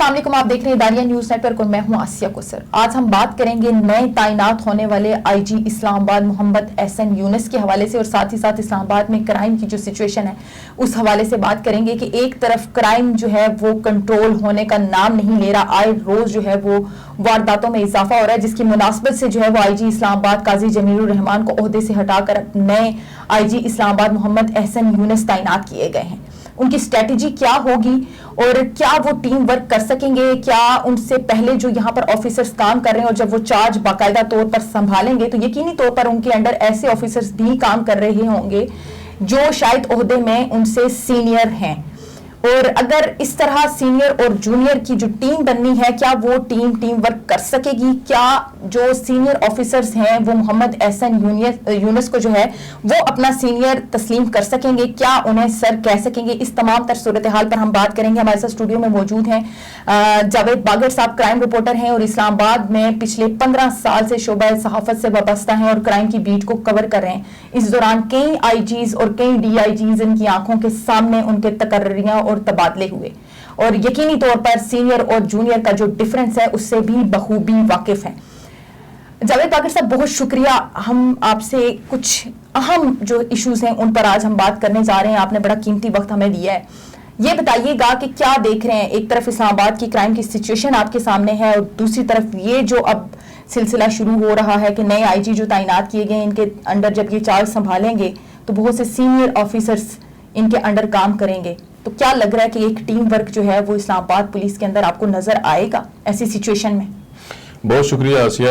السلام علیکم، آپ دیکھ رہے ہیں داریہ نیوز نیٹ ورک اور میں ہوں آسیہ کوثر۔ آج ہم بات کریں گے نئے تعینات ہونے والے آئی جی اسلام آباد محمد احسن یونس کے حوالے سے، اور ساتھ ہی ساتھ اسلام آباد میں کرائم کی جو سچویشن ہے اس حوالے سے بات کریں گے کہ ایک طرف کرائم جو ہے وہ کنٹرول ہونے کا نام نہیں لے رہا، آئے روز جو ہے وہ وارداتوں میں اضافہ ہو رہا ہے، جس کی مناسبت سے جو ہے وہ آئی جی اسلام آباد قاضی جمیل الرحمان کو عہدے سے ہٹا کر نئے آئی جی اسلام آباد محمد احسن یونس تعینات کیے گئے ہیں۔ ان کی اسٹریٹجی کیا ہوگی اور کیا وہ ٹیم ورک کر سکیں گے؟ کیا ان سے پہلے جو یہاں پر آفیسرز کام کر رہے ہیں اور جب وہ چارج باقاعدہ طور پر سنبھالیں گے تو یقینی طور پر ان کے انڈر ایسے آفیسرز بھی کام کر رہے ہوں گے جو شاید عہدے میں ان سے سینئر ہیں، اور اگر اس طرح سینئر اور جونیئر کی جو ٹیم بننی ہے کیا وہ ٹیم ورک کر سکے گی؟ کیا جو سینئر آفیسرز ہیں وہ محمد احسن یونس کو جو ہے وہ اپنا سینئر تسلیم کر سکیں گے؟ کیا انہیں سر کہہ سکیں گے؟ اس تمام تر صورتحال پر ہم بات کریں گے۔ ہمارے ساتھ اسٹوڈیو میں موجود ہیں جاوید باگر صاحب، کرائم رپورٹر ہیں اور اسلام آباد میں پچھلے 15 سال سے شعبہ صحافت سے وابستہ ہیں اور کرائم کی بیٹ کو کور کر رہے ہیں۔ اس دوران کئی آئی جیز اور کئی ڈی آئی جیز ان کی آنکھوں کے سامنے ان کے تقرریاں اور تبادلے ہوئے، اور یقینی طور پر سینئر اور جونیئر کا جو ڈیفرنس ہے اس سے بھی بخوبی واقف ہیں۔ جاوید باگر صاحب، بہت شکریہ۔ ہم آپ سے کچھ اہم جو ایشوز ہیں ان پر آج ہم بات کرنے جا رہے ہیں، آپ نے بڑا قیمتی وقت ہمیں دیا ہے۔ یہ بتائیے گا کہ کیا دیکھ رہے ہیں، ایک طرف اسلام آباد کی کرائم کی سچویشن آپ کے سامنے ہے اور دوسری طرف یہ جو اب سلسلہ شروع ہو رہا ہے کہ نئے آئی جی جو تعینات کیے گئے ان کے انڈر جب یہ چارج سنبھالیں گے تو بہت سے سینئر آفیسرز ان کے انڈر کام کریں گے، تو کیا لگ رہا ہے کہ ایک ٹیم ورک جو ہے وہ اسلام آباد پولیس کے اندر آپ کو نظر آئے گا ایسی سچویشن میں؟ بہت شکریہ آسیہ،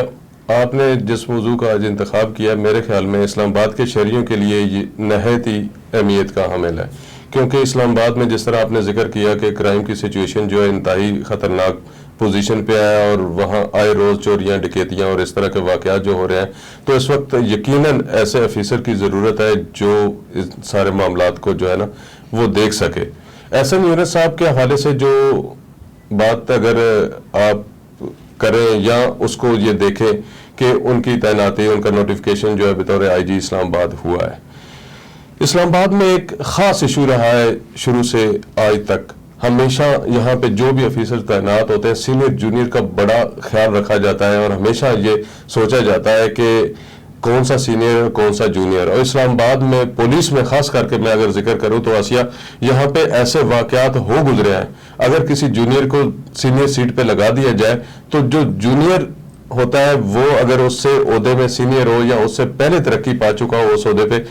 آپ نے جس موضوع کا آج انتخاب کیا میرے خیال میں اسلام آباد کے شہریوں کے لیے یہ نہایت ہی اہمیت کا حامل ہے، کیونکہ اسلام آباد میں جس طرح آپ نے ذکر کیا کہ کرائم کی سچویشن جو ہے انتہائی خطرناک پوزیشن پہ آیا اور وہاں آئے روز چوریاں، ڈکیتیاں اور اس طرح کے واقعات جو ہو رہے ہیں، تو اس وقت یقیناً ایسے افیسر کی ضرورت ہے جو اس سارے معاملات کو جو ہے نا وہ دیکھ سکے۔ احسن یونس صاحب کے حوالے سے جو بات اگر آپ کریں یا اس کو یہ دیکھیں کہ ان کی تعیناتی، ان کا نوٹیفیکیشن جو ہے بطور آئی جی اسلام آباد ہوا ہے، اسلام آباد میں ایک خاص ایشو رہا ہے شروع سے آج تک۔ ہمیشہ یہاں پہ جو بھی افیسر تعینات ہوتے ہیں سینئر جونیئر کا بڑا خیال رکھا جاتا ہے اور ہمیشہ یہ سوچا جاتا ہے کہ کون سا سینئر کون سا جونیئر، اور اسلام آباد میں پولیس میں خاص کر کے میں اگر ذکر کروں تو آسیہ یہاں پہ ایسے واقعات ہو گزرے ہیں، اگر کسی جونیئر کو سینئر سیٹ پہ لگا دیا جائے تو جو جونیئر ہوتا ہے وہ اگر اس سے عہدے میں سینئر ہو یا اس سے پہلے ترقی پا چکا ہو اس عہدے پہ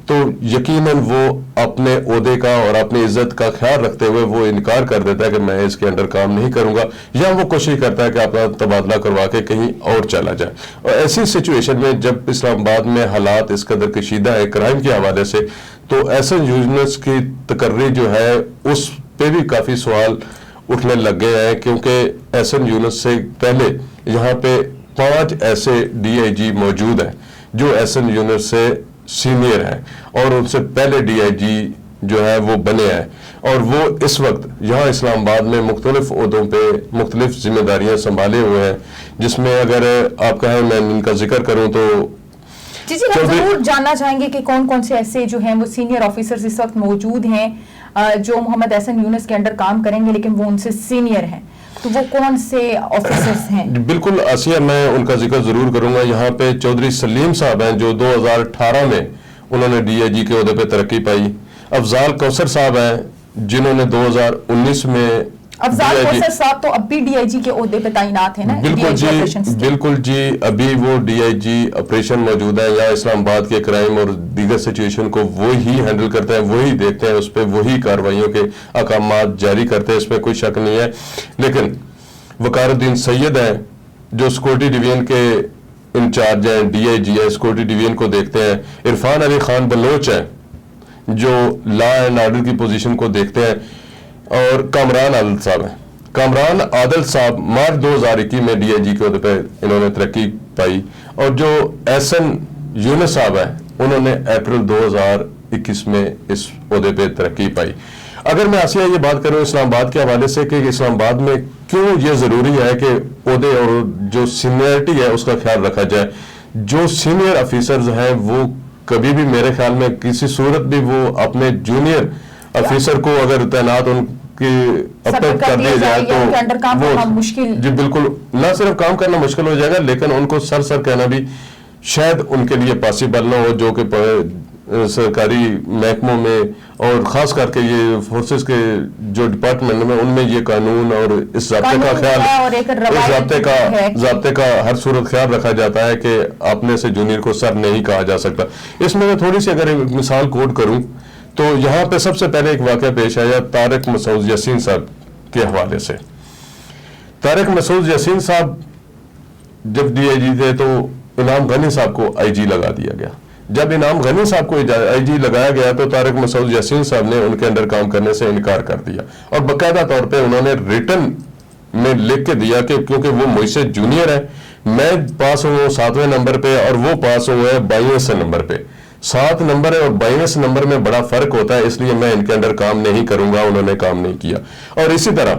تو یقیناً وہ اپنے عہدے کا اور اپنی عزت کا خیال رکھتے ہوئے وہ انکار کر دیتا ہے کہ میں اس کے انڈر کام نہیں کروں گا، یا وہ کوشش کرتا ہے کہ اپنا تبادلہ کروا کے کہیں اور چلا جائے۔ اور ایسی سچویشن میں جب اسلام آباد میں حالات اس قدر کشیدہ ہے کرائم کے حوالے سے، تو احسن یونس کی تقرری جو ہے اس پہ بھی کافی سوال اٹھنے لگ گئے ہیں، کیونکہ احسن یونس سے پہلے یہاں پہ 5 ایسے ڈی آئی جی موجود ہیں جو احسن یونس سے سینئر ہیں اور ان سے پہلے ڈی آئی جی جو ہے وہ بنے ہیں، اور وہ اس وقت یہاں اسلام آباد میں مختلف عہدوں پہ مختلف ذمہ داریاں سنبھالے ہوئے ہیں، جس میں اگر آپ کہیں میں ان کا ذکر کروں تو جی ہم ضرور جاننا چاہیں گے کہ کون کون سے ایسے جو ہیں وہ سینئر آفیسرز اس وقت موجود ہیں جو محمد احسن یونس کے انڈر کام کریں گے لیکن وہ ان سے سینئر ہیں، تو وہ کون سے آفیسرز ہیں؟ بالکل آسیہ، میں ان کا ذکر ضرور کروں گا۔ یہاں پہ چودھری سلیم صاحب ہیں جو 2018 میں انہوں نے ڈی آئی جی کے عہدے پہ ترقی پائی۔ افضال کوثر صاحب ہیں جنہوں نے 2019 میں افضال کوثر صاحب تو اب بھی ڈی آئی جی کے عہدے پہ تعینات ہیں نا؟ بالکل جی، ابھی وہ ڈی آئی جی آپریشن موجود ہے، یا اسلام آباد کے کرائم اور دیگر سچویشن کو وہی ہینڈل کرتے ہیں، وہی دیکھتے ہیں، اس پہ وہی کارروائیوں کے احکامات جاری کرتے ہیں، اس میں کوئی شک نہیں ہے۔ لیکن وقار الدین سید ہیں جو سیکورٹی ڈویژن کے انچارج ہیں، ڈی آئی جی ہے، سیکورٹی ڈویژن کو دیکھتے ہیں۔ عرفان علی خان بلوچ ہیں جو لا اینڈ آرڈر کی پوزیشن کو دیکھتے ہیں، اور کامران عادل صاحب ہیں۔ کامران عادل صاحب مارچ 2021 میں ڈی آئی جی کے عہدے پہ انہوں نے ترقی پائی، اور جو احسن یونس صاحب ہیں انہوں نے اپریل 2021 میں اس عہدے پہ ترقی پائی۔ اگر میں آسیہ یہ بات کروں اسلام آباد کے حوالے سے کہ اسلام آباد میں کیوں یہ ضروری ہے کہ عہدے اور جو سینئرٹی ہے اس کا خیال رکھا جائے، جو سینئر افیسرز ہیں وہ کبھی بھی میرے خیال میں کسی صورت بھی وہ اپنے جونیئر افیسر کو اگر تعینات ان کہ اب تک کر دیا جائے تو وہ مشکل، جی بالکل، نہ صرف کام کرنا مشکل ہو جائے گا لیکن ان کو سر کہنا بھی شاید ان کے لیے پاسبل نہ ہو، جو کہ سرکاری محکموں میں اور خاص کر کے یہ فورسز کے جو ڈپارٹمنٹ میں ان میں یہ قانون اور اس ضابطے کا خیال، اس ضابطے کا ہر صورت خیال رکھا جاتا ہے کہ اپنے سے جونیئر کو سر نہیں کہا جا سکتا۔ اس میں تھوڑی سی اگر ایک مثال کوٹ کروں تو یہاں پہ سب سے پہلے ایک واقعہ پیش آیا طارق مسعود یاسین صاحب کے حوالے سے۔ طارق مسعود یاسین صاحب جب ڈی آئی جی تھے تو انعام غنی صاحب کو آئی جی لگا دیا گیا۔ جب انعام غنی صاحب کو آئی جی لگایا گیا تو طارق مسعود یاسین صاحب نے ان کے انڈر کام کرنے سے انکار کر دیا اور باقاعدہ طور پہ انہوں نے ریٹن میں لکھ کے دیا کہ کیونکہ وہ مجھ سے جونیئر ہے، میں پاس ہوں 7ویں نمبر پہ اور وہ پاس ہوئے ہیں 22ویں نمبر پہ، 7 نمبر ہے اور 22ویں نمبر میں بڑا فرق ہوتا ہے، اس لیے میں ان کے انڈر کام نہیں کروں گا۔ انہوں نے کام نہیں کیا۔ اور اسی طرح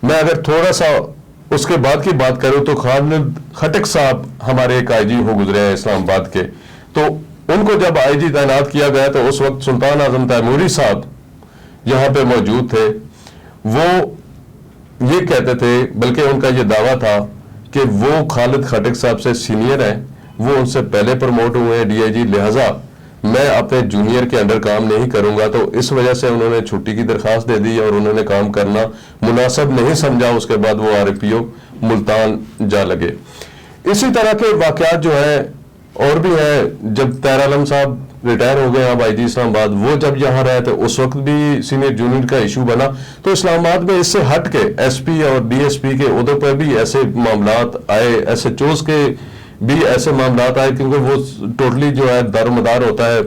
میں اگر تھوڑا سا اس کے بعد کی بات کروں تو خالد خٹک صاحب ہمارے ایک آئی جی ہو گزرے ہیں اسلام آباد کے، تو ان کو جب آئی جی تعینات کیا گیا تو اس وقت سلطان اعظم تیموری صاحب یہاں پہ موجود تھے۔ وہ یہ کہتے تھے، بلکہ ان کا یہ دعویٰ تھا کہ وہ خالد خٹک صاحب سے سینئر ہیں، وہ ان سے پہلے پروموٹ ہوئے ہیں ڈی آئی جی، لہٰذا میں اپنے جونیئر کے انڈر کام نہیں کروں گا۔ تو اس وجہ سے انہوں نے چھٹی کی درخواست دے دی اور انہوں نے کام کرنا مناسب نہیں سمجھا۔ اس کے بعد وہ آر پی او ملتان جا لگے۔ اسی طرح کے واقعات جو ہیں اور بھی ہیں، جب طاہر عالم صاحب ریٹائر ہو گئے اب آئی جی اسلام آباد، وہ جب یہاں رہے تھے اس وقت بھی سینئر جونیئر کا ایشو بنا۔ تو اسلام آباد میں اس سے ہٹ کے ایس پی اور ڈی ایس پی کے عہدوں پر بھی ایسے معاملات آئے، ایس ایچ اوز کے بھی ایسے معاملات آئے، کیونکہ وہ ٹوٹلی جو ہے دار و مدار ہوتا ہے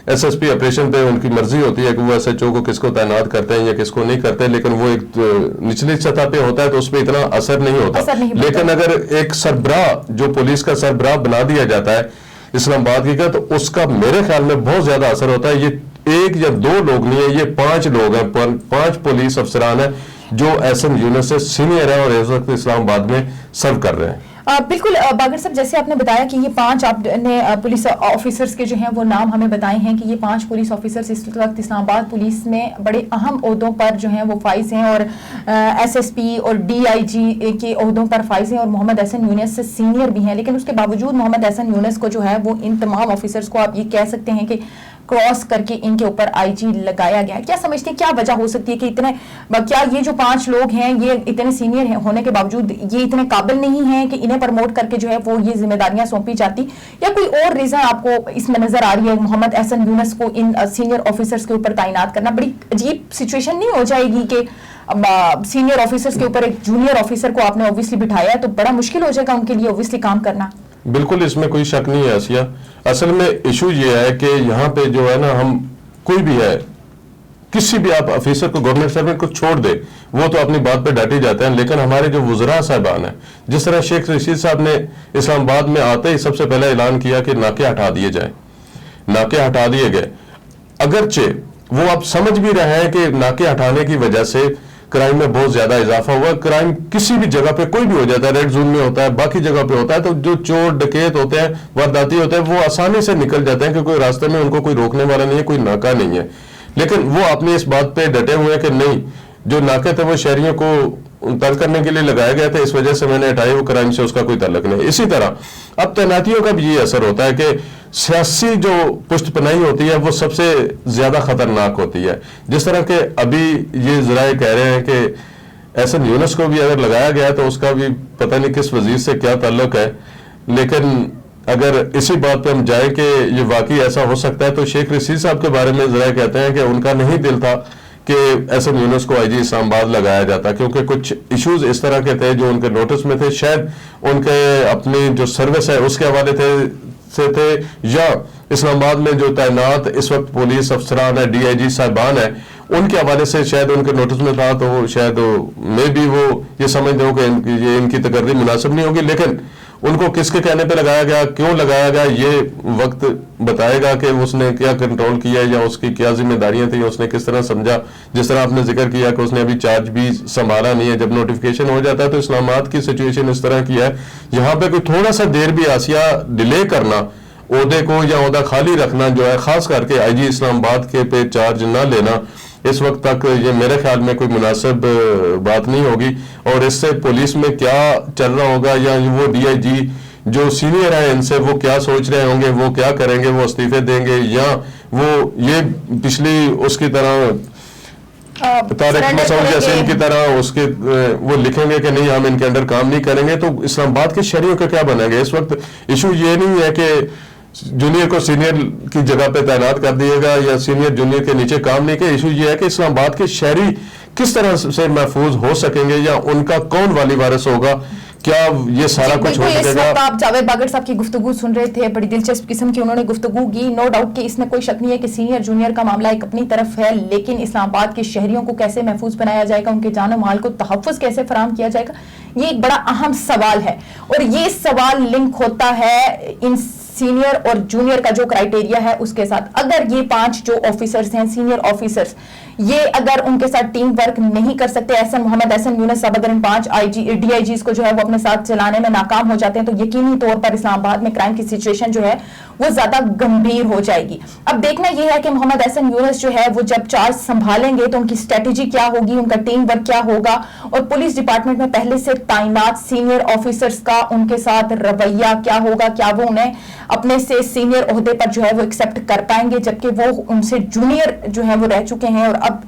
ایس ایس پی آپریشن پہ، ان کی مرضی ہوتی ہے کہ وہ ایس ایچ او کو کس کو تعینات کرتے ہیں یا کس کو نہیں کرتے، لیکن وہ ایک نچلی سطح پہ ہوتا ہے تو اس پہ اتنا اثر نہیں ہوتا۔ لیکن اگر ایک سربراہ جو پولیس کا سربراہ بنا دیا جاتا ہے اسلام آباد کی کا، تو اس کا میرے خیال میں بہت زیادہ اثر ہوتا ہے۔ یہ 1 یا 2 لوگ نہیں ہیں، یہ 5 لوگ ہیں، 5 پولیس افسران ہیں جو ایس ایم یونس سے سینئر ہیں اور اس وقت اسلام آباد میں سرو کر رہے ہیں۔ بالکل باگر صاحب، جیسے آپ نے بتایا کہ یہ 5 آپ نے پولیس آفیسرز کے جو ہیں وہ نام ہمیں بتائے ہیں کہ یہ 5 پولیس آفیسرز اس وقت اسلام آباد پولیس میں بڑے اہم عہدوں پر جو ہیں وہ فائز ہیں اور ایس ایس پی اور ڈی آئی جی کے عہدوں پر فائز ہیں اور محمد احسن یونس سے سینئر بھی ہیں، لیکن اس کے باوجود محمد احسن یونس کو جو ہے وہ ان تمام آفیسرز کو آپ یہ کہہ سکتے ہیں کہ کراس کر کے ان کے اوپر آئی جی لگایا گیا۔ کیا سمجھتے ہیں کیا وجہ ہو سکتی ہے کہ کیا یہ جو 5 لوگ ہیں یہ اتنے سینئر ہونے کے باوجود یہ اتنے قابل نہیں ہیں کہ انہیں پروموٹ کر کے جو ہے وہ یہ ذمہ داریاں سونپی جاتی، یا کوئی اور ریزن آپ کو اس میں نظر آ رہی ہے؟ محمد احسن یونس کو ان سینئر آفیسرز کے اوپر تعینات کرنا بڑی عجیب سچویشن نہیں ہو جائے گی کہ سینئر آفیسرز کے اوپر ایک جونیئر آفیسر کو آپ نے اوبویسلی بٹھایا ہے تو بڑا مشکل ہو جائے گا ان کے لیے اوبویسلی کام کرنا؟ بالکل، اس میں کوئی شک نہیں ہے آسیہ۔ اصل میں ایشو یہ ہے کہ یہاں پہ جو ہے نا، ہم کوئی بھی ہے، کسی بھی آپ آفیسر کو، گورنمنٹ سروینٹ کو چھوڑ دے، وہ تو اپنی بات پہ ڈٹے جاتے ہیں، لیکن ہمارے جو وزراء صاحبان ہیں، جس طرح شیخ رشید صاحب نے اسلام آباد میں آتے ہی سب سے پہلے اعلان کیا کہ ناکے ہٹا دیے جائیں، ناکے ہٹا دیے گئے، اگرچہ وہ آپ سمجھ بھی رہے ہیں کہ ناکے ہٹانے کی وجہ سے کرائم میں بہت زیادہ اضافہ ہوا۔ کرائم کسی بھی جگہ پہ کوئی بھی ہو جاتا ہے، ریڈ زون میں ہوتا ہے، باقی جگہ پہ ہوتا ہے، تو جو چور ڈکیت ہوتے ہیں، وارداتی ہوتے ہیں، وہ آسانی سے نکل جاتے ہیں کیونکہ راستے میں ان کو کوئی روکنے والا نہیں ہے، کوئی ناکہ نہیں ہے۔ لیکن وہ اپنی اس بات پہ ڈٹے ہوئے کہ نہیں، جو ناکے تھے وہ شہریوں کو تنگ کرنے کے لیے لگائے گئے تھے، اس وجہ سے میں نے ہٹائے، وہ کرائم سے اس کا کوئی تعلق نہیں۔ اسی طرح اب تعیناتیوں کا بھی یہ اثر ہوتا ہے کہ سیاسی جو پشت پناہی ہوتی ہے وہ سب سے زیادہ خطرناک ہوتی ہے۔ جس طرح کہ ابھی یہ ذرائع کہہ رہے ہیں کہ احسن یونس کو بھی اگر لگایا گیا تو اس کا بھی پتہ نہیں کس وزیر سے کیا تعلق ہے، لیکن اگر اسی بات پہ ہم جائیں کہ یہ واقعی ایسا ہو سکتا ہے تو شیخ رشید صاحب کے بارے میں ذرائع کہتے ہیں کہ ان کا نہیں دل تھا کہ احسن یونس کو آئی جی اسلام آباد لگایا جاتا، کیونکہ کچھ ایشوز اس طرح کے تھے جو ان کے نوٹس میں تھے، شاید ان کے اپنی جو سروس ہے اس کے حوالے سے تھے، یا اسلام آباد میں جو تعینات اس وقت پولیس افسران ہے، ڈی آئی جی صاحبان ہیں، ان کے حوالے سے شاید ان کے نوٹس میں تھا، تو شاید میں بھی وہ یہ سمجھتے ہوں کہ یہ ان کی تقرری مناسب نہیں ہوگی، لیکن ان کو کس کے کہنے پہ لگایا گیا، کیوں لگایا گیا، یہ وقت بتائے گا کہ اس نے کیا کنٹرول کیا یا اس کی کیا ذمہ داریاں تھیں، اس نے کس طرح سمجھا۔ جس طرح آپ نے ذکر کیا کہ اس نے ابھی چارج بھی سنبھالا نہیں ہے، جب نوٹیفیکیشن ہو جاتا ہے تو اسلام آباد کی سچویشن اس طرح کی ہے، یہاں پہ کوئی تھوڑا سا دیر بھی آسیہ ڈیلے کرنا، عہدے کو یا عہدہ خالی رکھنا جو ہے، خاص کر کے آئی جی اسلام آباد کے پہ چارج نہ لینا، اس وقت تک یہ میرے خیال میں کوئی مناسب بات نہیں ہوگی. اور اس سے پولیس میں کیا چل رہا ہوگا, یا وہ ڈی آئی جی جو سینئر ہیں ان سے وہ کیا سوچ رہے ہوں گے, وہ کیا کریں گے, وہ استعفے دیں گے, یا وہ یہ پچھلی اس کی طرح طارق مسعود یاسین کی طرح اس کے وہ لکھیں گے کہ نہیں ہم ان کے انڈر کام نہیں کریں گے. تو اسلام آباد کے شہریوں کا کیا بنے گا؟ اس وقت ایشو یہ نہیں ہے کہ جونیئر کو سینئر کی جگہ پہ تعینات کر دیے گا یا سینئر جونیئر کے نیچے کام نہیں. کہ ایشو یہ ہے کہ اسلام آباد کے شہری کس طرح سے محفوظ ہو سکیں گے, یا ان کا کون والی وارث ہوگا, کیا یہ سارا کچھ ہو سکے گا؟ آپ جاوید باقر صاحب کی گفتگو سن رہے تھے, بڑی دلچسپ قسم کی انہوں نے گفتگو کی. نو ڈاؤٹ کہ اس میں کوئی شک نہیں ہے کہ سینئر جونیئر کا معاملہ ایک اپنی طرف ہے, لیکن اسلام آباد کے شہریوں کو کیسے محفوظ بنایا جائے گا, ان کے جان و مال کو تحفظ کیسے فراہم کیا جائے گا, یہ ایک بڑا اہم سوال ہے. اور یہ سوال لنک ہوتا ہے ان سینئر اور جونیئر کا جو کرائیٹیریا ہے اس کے ساتھ. اگر یہ 5 جو آفیسرز ہیں, سینئر آفیسرز, یہ اگر ان کے ساتھ ٹیم ورک نہیں کر سکتے, محمد احسن یونس صاحب اگر ان 5 ڈی آئی جیز کو جو ہے وہ اپنے ساتھ چلانے میں ناکام ہو جاتے ہیں, تو یقینی طور پر اسلام آباد میں کرائم کی سچویشن جو ہے وہ زیادہ گمبھیر ہو جائے گی. اب دیکھنا یہ ہے کہ محمد احسن یونس جو ہے وہ جب چارج سنبھالیں گے تو ان کی اسٹریٹجی کیا ہوگی, ان کا ٹیم ورک کیا ہوگا, اور پولیس ڈپارٹمنٹ میں پہلے سے تعینات سینئر آفیسرز کا ان کے ساتھ رویہ کیا ہوگا, کیا وہ انہیں اپنے سے سینئر عہدے پر جو ہے وہ ایکسیپٹ کر پائیں گے, جبکہ وہ ان سے جونیئر جو ہے وہ رہ چکے ہیں اور اب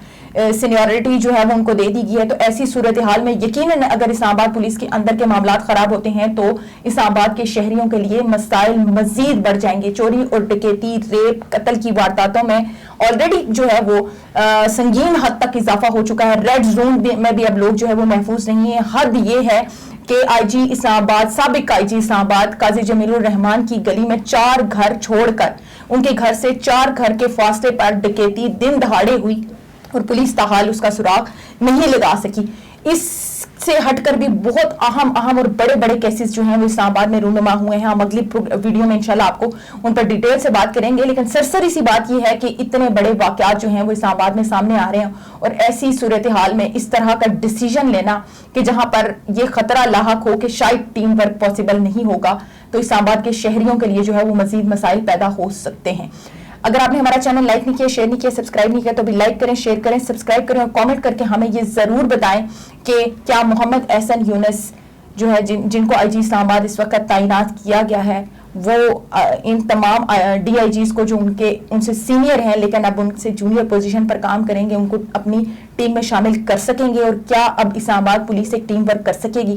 سینیورٹی جو ہے وہ ان کو دے دی گئی ہے. تو ایسی صورتحال میں یقیناً اگر اسلام آباد پولیس کے اندر کے معاملات خراب ہوتے ہیں تو اسلام آباد کے شہریوں کے لیے مسائل مزید بڑھ جائیں گے. چوری اور ڈکیتی, ریپ, قتل کی وارداتوں میں آلریڈی جو ہے وہ سنگین حد تک اضافہ ہو چکا ہے. ریڈ زون میں بھی اب لوگ جو ہے وہ محفوظ نہیں ہیں. حد یہ ہے کہ آئی جی اسلام آباد, سابق آئی جی اسلام آباد قاضی جمیل الرحمان کی گلی میں 4 گھر چھوڑ کر, ان کے گھر سے 4 گھر کے فاصلے پر ڈکیتی دن دہاڑے ہوئی اور پولیس تاحال اس کا سراغ نہیں لگا سکی. اس سے ہٹ کر بھی بہت اہم اور بڑے بڑے کیسز جو ہیں وہ اسلام آباد میں رونما ہوئے ہیں. ہم اگلی ویڈیو میں انشاءاللہ آپ کو ان پر ڈیٹیل سے بات کریں گے, لیکن سرسری سی بات یہ ہے کہ اتنے بڑے واقعات جو ہیں وہ اسلام آباد میں سامنے آ رہے ہیں, اور ایسی صورتحال میں اس طرح کا ڈیسیجن لینا کہ جہاں پر یہ خطرہ لاحق ہو کہ شاید ٹیم ورک پاسبل نہیں ہوگا, تو اسلام آباد کے شہریوں کے لیے جو ہے وہ مزید مسائل پیدا ہو سکتے ہیں. اگر آپ نے ہمارا چینل لائک نہیں کیا, شیئر نہیں کیا, سبسکرائب نہیں کیا, تو بھی لائک کریں, شیئر کریں, سبسکرائب کریں اور کامنٹ کر کے ہمیں یہ ضرور بتائیں کہ کیا محمد احسن یونس جو ہے جن کو آئی جی اسلام آباد اس وقت تعینات کیا گیا ہے, وہ ان تمام ڈی آئی جیز کو جو ان سے سینئر ہیں لیکن اب ان سے جونیئر پوزیشن پر کام کریں گے, ان کو اپنی ٹیم میں شامل کر سکیں گے, اور کیا اب اسلام آباد پولیس ایک ٹیم ورک کر سکے گی.